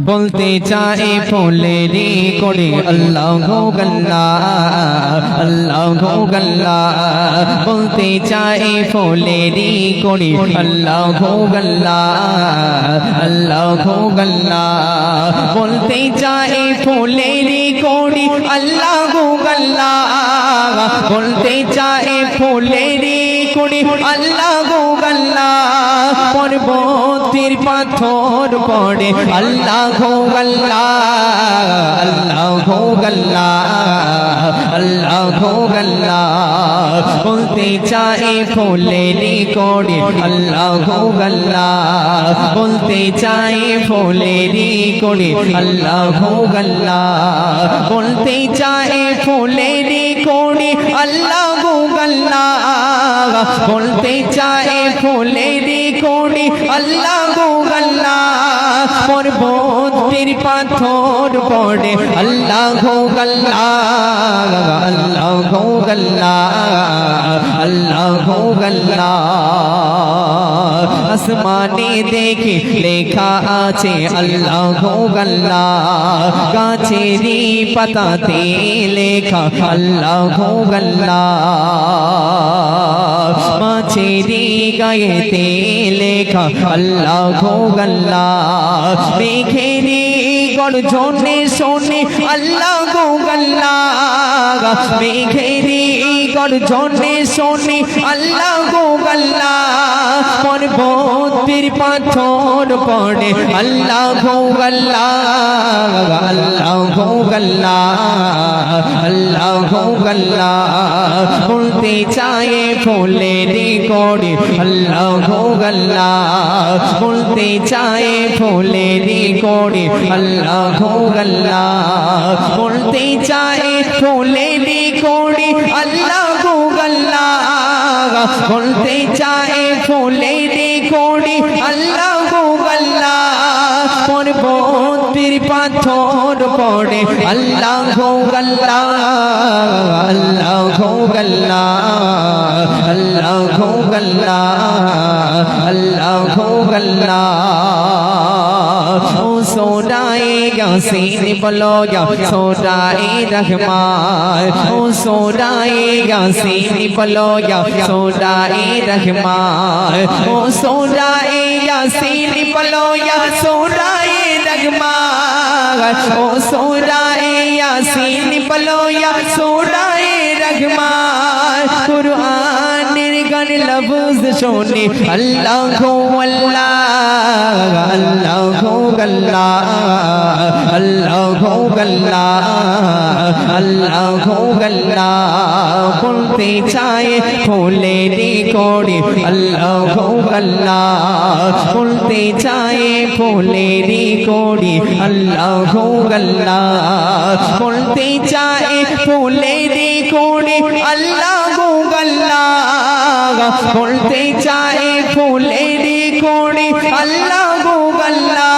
বলতে চায় ফুলেরি করি আল্লাহ আল্লাহ আল্লাহ আল্লাহ বলতে চায় ফুলেরি করি আল্লাহ আল্লাহ আল্লাহ আল্লাহ বলতে চায় ফুলেরি করি আল্লাহ আল্লাহ বলতে চায় ফুলেরি করি আল্লাহ আল্লাহ পর্বতের পাথর পড়ে আল্লাহ আল্লাহ আল্লাহ আল্লাহ আল্লাহ বলতে চায় ফুলেরি করি আল্লাহ আল্লাহ বলতে চায় ফুলেরি করি আল্লাহ আল্লাহ বলতে চায় ফুলেরি করি আল্লাহ আল্লাহ বলতে চায় ফুলেরি করি আল্লাহ আল্লাহ পর্বতের পাথর পড়ে আল্লাহ আল্লাহ আল্লাহ আল্লাহ আল্লাহ আসমানে দেখে লেখা আছে আল্লাহ আল্লাহ গাছেরই পাতাতে লেখা আল্লাহ আল্লাহ মাছেরই গায়েতে লেখা আল্লাহ আল্লাহ মেঘেরই গর্জনে শোনে আল্লাহ আল্লাহ মেঘেরই গর্জনে শোনে আল্লাহ আল্লাহ পর্বতের পাথর পড়ে আল্লাহ আল্লাহ আল্লাহ আল্লাহ আল্লাহ বলতে চায় ফুলেরি করি আল্লাহ আল্লাহ বলতে চায় ফুলেরি করি আল্লাহ আল্লাহ বলতে চায় ফুলেরি করি আল্লাহ আল্লাহ বলতে চায় ফুলেরি করি আল্লাহ আল্লাহ পর্বতের পাথর পড়ে আল্লাহ আল্লাহ আল্লাহ আল্লাহ আল্লাহ আল্লাহ ও সোনায়ে ইয়াসিন বলো ইয়া সোনায়ে রহমান ও সোনায়ে ইয়াসিন বলো ইয়া সোনায়ে রহমান ও সোনায়ে ইয়াসিন বলো ইয়া সোনায়ে রহমান ও সোনায়ে ইয়াসিন বলো ইয়া সোনায়ে রহমান কুরআনের গান লফজ শোনে আল্লাহ আল্লাহ আল্লাহ আল্লাহ আল্লাহ আল্লাহ আল্লাহ বলতে চায় ফুলেরি করি আল্লাহ আল্লাহ বলতে চায় ফুলেরি করি আল্লাহ আল্লাহ বলতে চায় ফুলেরি করি আল্লাহ আল্লাহ বলতে চায় ফুলেরি করি আল্লাহ আল্লাহ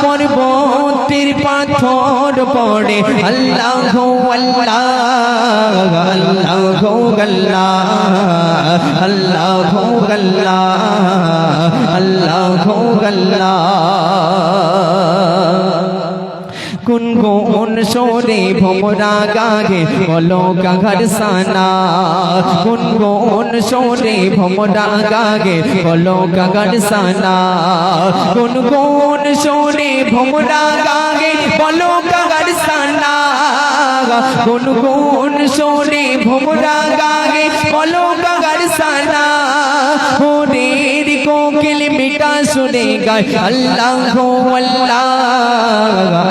পর্বতের পাথর পড়ে আল্লাহ আল্লাহ আল্লাহ আল্লাহ আল্লাহ আল্লাহ গুনগুন সরে ভোমরা গাগে বলো কাঘার সানা গুনগুন সরে ভোমরা গাগে বলো কাঘার সানা গুনগুন সরে ভোমরা গাগে বলো কাঘার সানা গুনগুন সরে ভোমরা গাগে বলো কাঘার সানা হোরের কোকিল মিটা শুনে গায় আল্লাহ আল্লাহ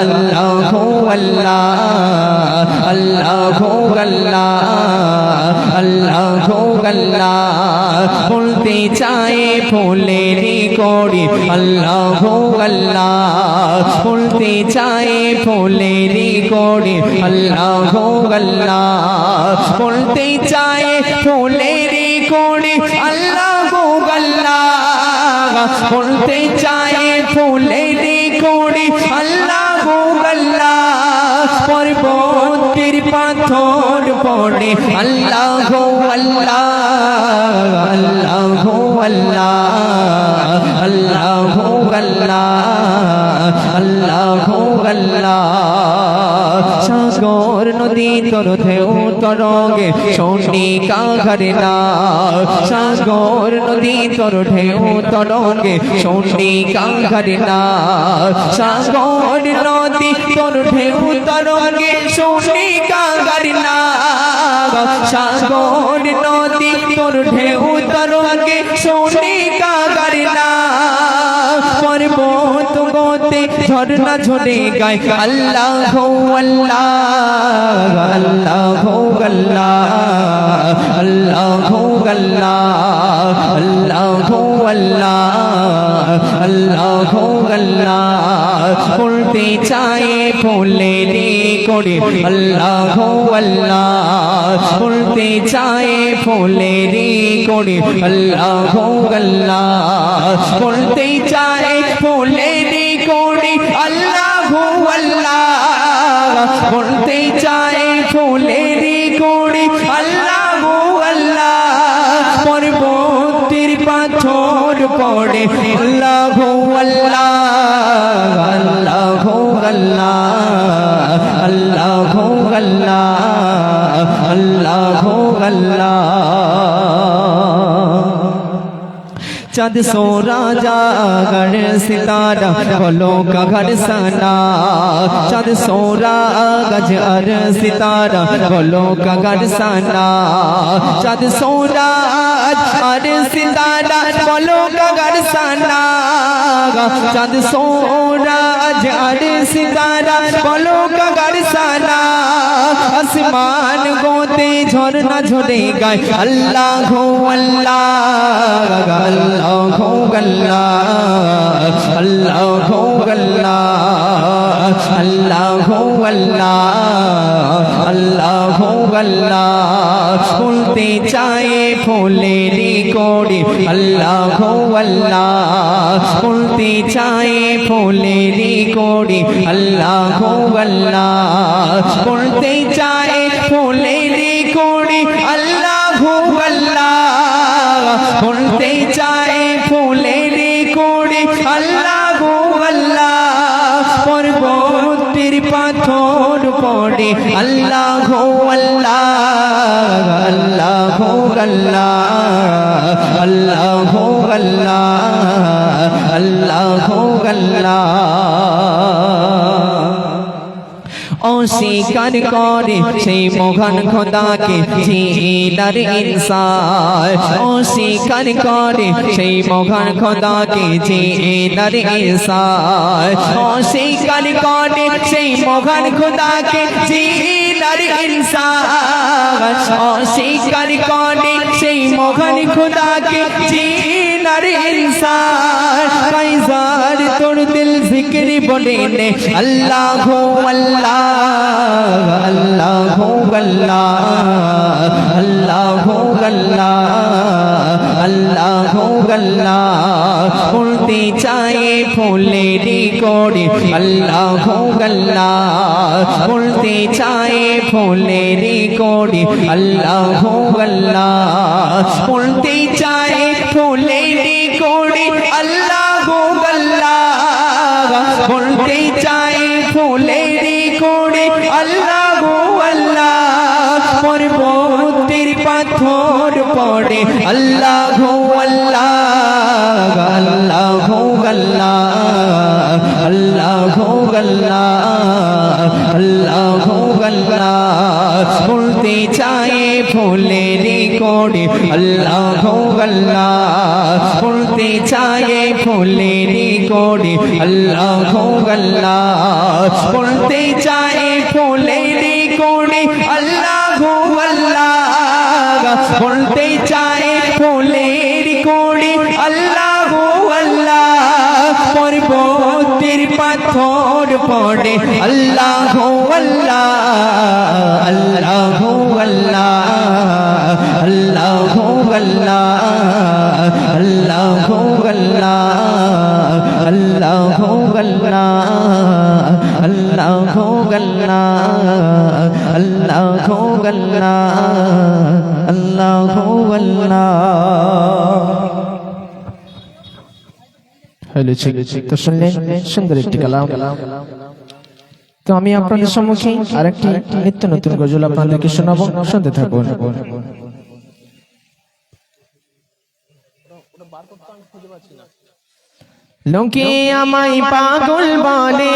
আল্লাহ আল্লাহ আল্লাহ আল্লাহ আল্লাহ আল্লাহ বলতে চায় ফুলের কড়ি আল্লাহ আল্লাহ বলতে চায় ফুলের কড়ি আল্লাহ আল্লাহ বলতে চায় ফুলের কড়ি আল্লাহ আল্লাহ বলতে চায় ফুলের কড়ি আল্লাহ আল্লাহ পর্বতের পাথর পড়ে আল্লাহ আল্লাহ আল্লাহ আল্লাহ আল্লাহ আল্লাহ আল্লাহ আল্লাহ সাগর নদী তোর ঢেউ তরঙ্গে শোনি কাঘারে না সাগর নদী তোর ঢেউ তরঙ্গে শোনি কাঘারে না সাগর নদী তোর ঢেউ তরঙ্গে শোনি কাঘারে না সাগর নদী তোর ঢেউ তরঙ্গে শোনি কাঘারে না পর্বত গোতে ঝরনা ঝরে গায় আল্লাহ আল্লাহ আল্লাহ আল্লাহ আল্লাহ আল্লাহ আল্লাহ আল্লাহ আল্লাহ আল্লাহ বলতে চায় ফুলের কড়ি আল্লাহ আল্লাহ বলতে চায় ফুলের কড়ি আল্লাহ আল্লাহ বলতে চায় ফুলের কড়ি আল্লাহ আল্লাহ বলতে চায় ফুলের কড়ি আল্লাহ আল্লাহ পর্বতের পাথর পড়ে আল্লাহ আল্লাহ আল্লাহ আল্লাহ আল্লাহ আল্লাহ আল্লাহ আল্লাহ चाँद सोरा जागर सितारा बोलो काघर सना चाँद सोरा गज अर सितारा बोलो काघर सना चाँद सोरा अर सितारा बोलो काघर सना चाँद सोरा अर सितारा बोलो काघर सना आसमान गोते झरना झरे गाय अल्लाह अल्लाह अल्लाह अल्लाह अल्लाह अल्लाह अल्लाह अल्लाह अल्लाह अल्लाह बोलते चाहे फूलेर कोड़ी अल्लाह अल्लाह बोलते चाहे फूलेर कोड़ी अल्लाह अल्लाह बोलते चाहे फूलेर कोड़ी अल्लाह अल्लाह बोलते चाहे फूलेर कोड़ी अल्लाह अल्लाह पर्वतेर पाथर पड़े अल्लाह अल्लाह अल्लाह अल्लाह अल्लाह अल्लाह अल्लाह अल्लाह অস্বীকার করে সেই মহান খোদাকে জিনার ইনসান অস্বীকার করে সেই মহান খোদাকে জিনার ইনসান অস্বীকার করে সেই মহান খোদাকে জিনার ইনসান অস্বীকার করে সেই মহান খোদাকে জিনার ইনসান কাইজার তোর দিল জিকির বলে নে আল্লাহ আল্লাহ अल्लाह अल्लाह अल्लाह अल्लाह अल्लाह अल्लाह बोलते चाहे फूलेर कोड़ी अल्लाह अल्लाह बोलते चाहे फूलेर कोड़ी अल्लाह अल्लाह बोलते चाहे फूलेर कोड़ी अल्लाह अल्लाह बोलते चाहे फूलेर পর্বতের পাথর পড়ে আল্লাহ আল্লাহ আল্লাহ আল্লাহ আল্লাহ আল্লাহ আল্লাহ আল্লাহ বলতে চায় ফুলের কোড়ে আল্লাহ আল্লাহ বলতে চায় ফুলের কোড়ে আল্লাহ আল্লাহ বলতে চায় ফুলের কোড়ে আল্লাহ আল্লাহ বলতে চায় ফুলের কোড়ে আল্লাহ আল্লাহ পর্বতের পাথর পড়ে আল্লাহ আল্লাহ আল্লাহ আল্লাহ আল্লাহ আল্লাহ আল্লাহ আল্লাহ আল্লাহ আল্লাহ আল্লাহ হ্যালো তো শুনলেন সুন্দর একটি কালাম। তো আমি আপনাদের সম্মুখে আরেকটি নিত্য নতুন গজল আপনাদেরকে শোনাবো, শুনতে থাকুন। লোকে আমায় পাগল বলে,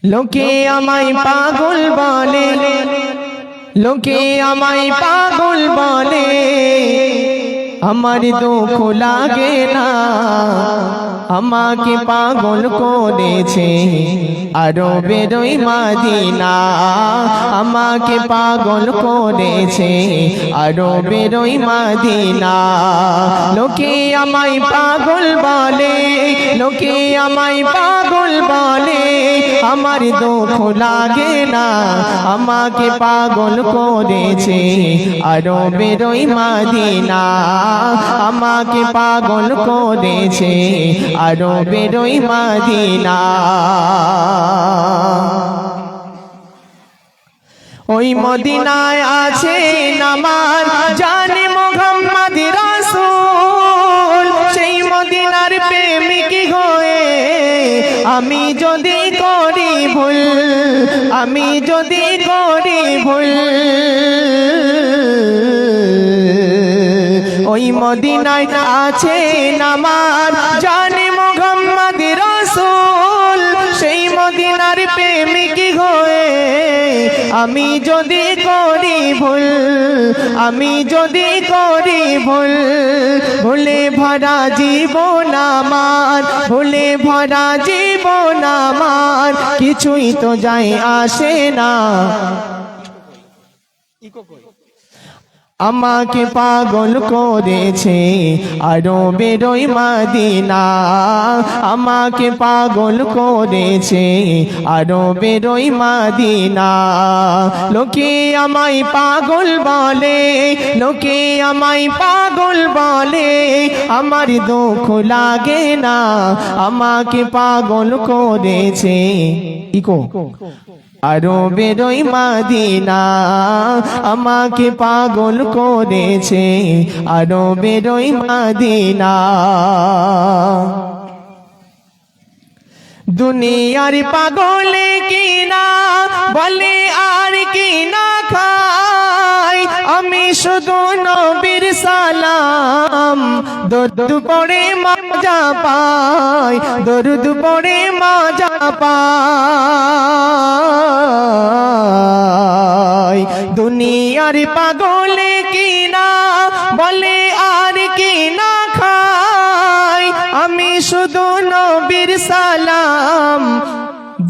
লোকে আমায় পাগল বলে, লোকে আমায় পাগল বলে, আমার দুঃখ লাগে না, আমাকে পাগল করেছে আরো বেরোই মাদিনা, আমাকে পাগল করেছে আরো বেরোই মাদিনা। লোকে আমায় পাগল বলে, লোকে আমায় পাগল বলে, আমার দুঃখ লাগে না, আমাকে পাগল করেছে আরো বেরোই মাদিনা, আমাকে পাগল করেছে আরো বেরোই মাদিনা। ওই মদিনায় আছে আমার জানে মুহাম্মদ রাসূল, সেই মদিনার প্রেমিক হয়ে আমি যদি করি ভুল, আমি যদি করি ভুল, ওই মদিনায় আছে আমার জানে মুহাম্মদ রাসূল, সেই মদিনার প্রেমিক হয়ে আমি যদি করি ভুল, আমি যদি করি ভুল, ভুলে ভরা জীবন আমার, ভুলে ভরা জীবন আমার, কিছুই তো যায় আসে না, আমাকে পাগল করেছে আরো বেরোই মাদিনা, আমাকে পাগল করেছে আরো বেরোই মাদিনা। লোকে আমায় পাগল বলে, লোকে আমায় পাগল বলে, আমার দুঃখ লাগে না, আমাকে পাগল করেছে ইকো আরো বেরোই মাদিনা, আমাকে পাগল করেছে আরো বেরোই মাদিনা। দুনিয়ার পাগলে কিনা বলে আর কিনা খাই, আমি শুধু নবীর সালাম দরুদ পড়ে মজা পাই, দরুদ পড়ে মজা পাই। দুনিয়ার পাগলে কিনা বলে আর কিনা খাই, আমি শুধু নবীর সালাম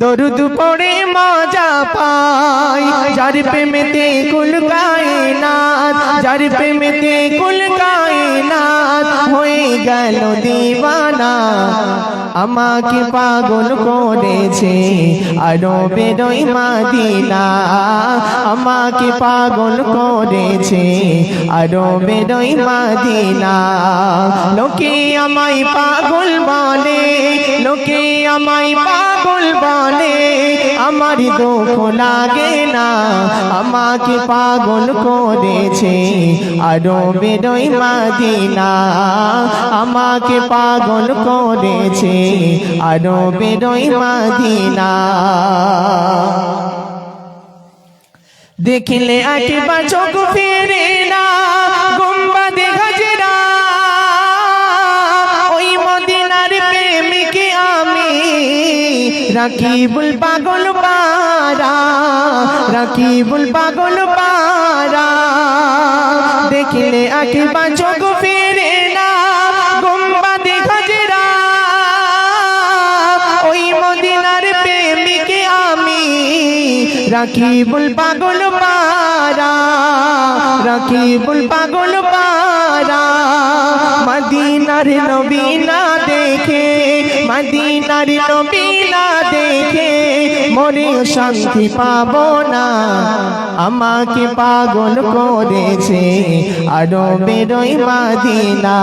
দরুদ পড়ে মজা পাই। যার প্রেমেতে কুল কায়নাত, যার প্রেমেতে কুল কায়নাত হয়ে গেল দিওয়ানা, আমাকে পাগল করেছে আরো বেরোই মাদিনা, আমাকে পাগল করেছে আরো বেরোই মাদিনা। লোকে আমায় পাগল বলে, লোকে আমায় পাগল বলে আমার দুঃখ লাগে না আমাকে পাগল করেছে আরবের ওই মদিনা আমাকে পাগল করেছে আরবের ওই মদিনা দেখলে একবার চোখ ফেরে না গুম্বাদে গজরা ওই মদিনার প্রেমিকে আমি রাকিবুল পাগল পারা রাকিবুল পাগল পারা দেখলে একবার চোখ ফেরে না গুম্বাদে গজরা ওই মদিনার প্রেমিকে আমি রাকিবুল পাগল পারা রাকিবুল পাগল পারা মদিনার নবী না দেখে মদিনার নবী না দেখে মনে শান্তি পাবো না আমাকে পাগল করেছে আরবের ওই মদিনা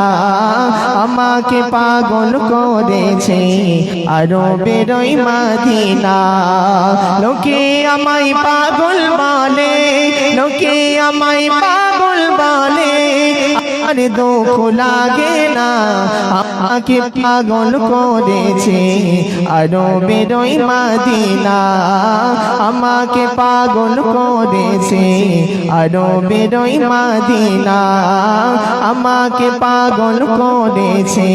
আমাকে পাগল করেছে আরবের ওই মদিনা লোকে আমায় পাগল বলে লোকে আমায় পাগল বলে আর দুঃখ লাগে না আমাকে পাগল করেছে আরবের ওই মদিনা আমাকে পাগল করেছে আরবের ওই মদিনা আমাকে পাগল করেছে